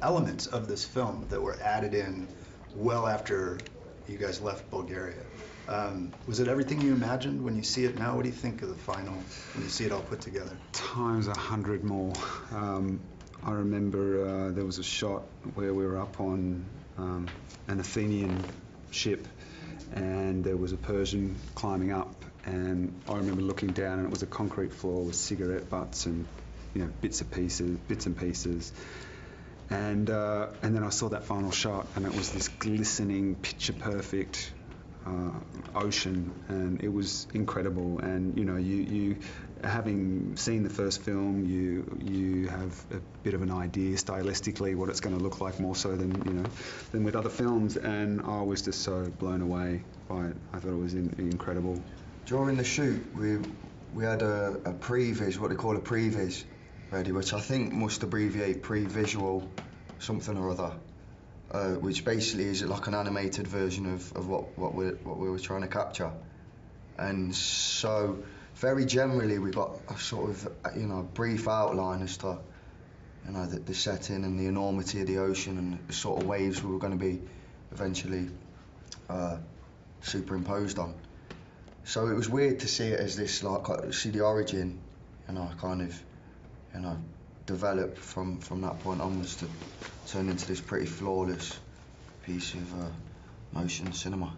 elements of this film that were added in well after you guys left Bulgaria. Was it everything you imagined when you see it now? What do you think of the final, when you see it all put together? Times 100 more. I remember there was a shot where we were up on an Athenian ship, and there was a Persian climbing up, and I remember looking down, and it was a concrete floor with cigarette butts and, you know, bits and pieces. And then I saw that final shot, and it was this glistening, picture-perfect ocean, and it was incredible. And you know, you having seen the first film, you have a bit of an idea stylistically what it's going to look like, more so than with other films. And I was just so blown away by it. I thought it was incredible. During the shoot, we had a previs, what they call a previs, ready, which I think must abbreviate pre-visual something or other, which basically is like an animated version of what we were trying to capture. And so very generally we got a sort of brief outline as to the setting and the enormity of the ocean and the sort of waves we were going to be eventually superimposed on. So it was weird to see it as this, like, see the origin, develop from that point onwards to turn into this pretty flawless piece of motion cinema.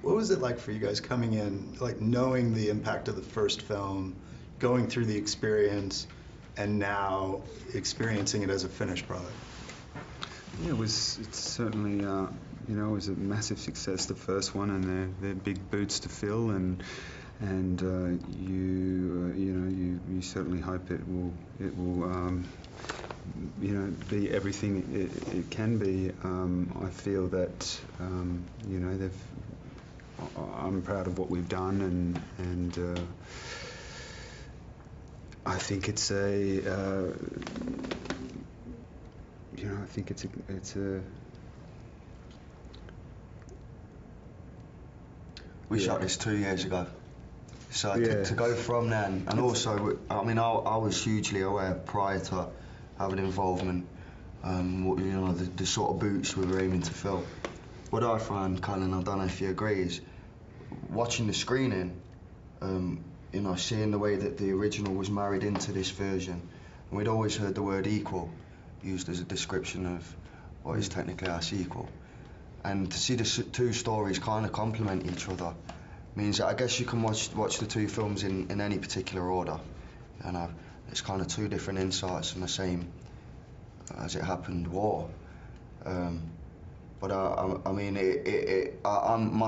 What was it like for you guys coming in, like knowing the impact of the first film, going through the experience, and now experiencing it as a finished product? Yeah, it's certainly, it was a massive success, the first one, and they're big boots to fill, and you certainly hope it will be everything it can be. I feel that I'm proud of what we've done, and I think it's We shot this 2 years ago. So to go from then, and also, I mean, I was hugely aware prior to having involvement, the sort of boots we were aiming to fill. What I found, Callan, I don't know if you agree, is watching the screening, seeing the way that the original was married into this version, and we'd always heard the word equal used as a description of what is technically our sequel. And to see the two stories kind of complement each other means that I guess you can watch the two films in any particular order. It's kind of two different insights on the same, as it happened, war. But I mean, I'm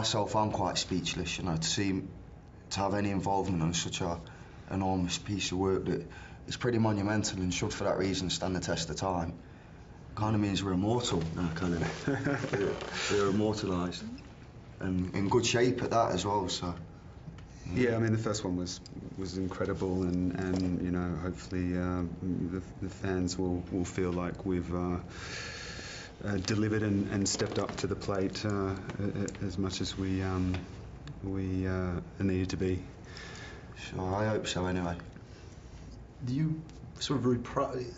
quite speechless, to have any involvement on such a enormous piece of work that is pretty monumental and should, for that reason, stand the test of time. Kind of means we're immortal now, Callan. We're immortalised, and in good shape at that as well. So. Yeah, I mean, the first one was incredible, and hopefully the fans will feel like we've delivered and stepped up to the plate as much as we needed to be. Sure, I hope so. Anyway. Do you sort of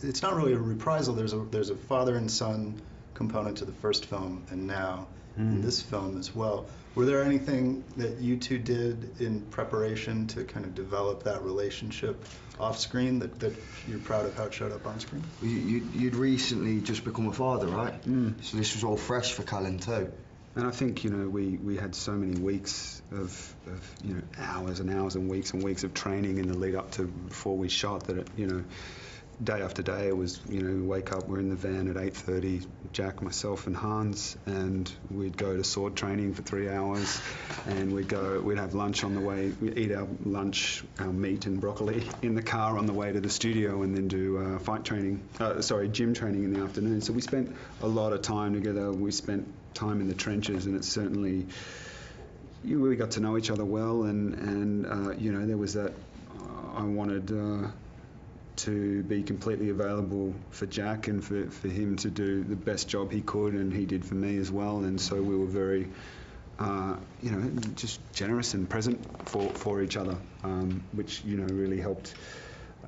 it's not really a reprisal, there's a father and son component to the first film, and now in this film as well. Were there anything that you two did in preparation to kind of develop that relationship off screen that you're proud of how it showed up on screen? You'd recently just become a father, right? So this was all fresh for Callan too. And I think, we had so many weeks of hours and hours and weeks of training in the lead up to before we shot that, day after day it was, wake up, we're in the van at 8:30, Jack, myself and Hans, and we'd go to sword training for 3 hours, and we'd have lunch on the way, we'd eat our lunch, our meat and broccoli in the car on the way to the studio, and then do gym training in the afternoon. So we spent a lot of time together. We spent time in the trenches, and it's certainly, we got to know each other well, and there was that, I wanted to be completely available for Jack and for him to do the best job he could, and he did for me as well, and so we were very just generous and present for each other, which really helped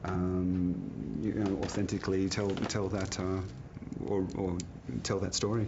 authentically tell that or tell that story.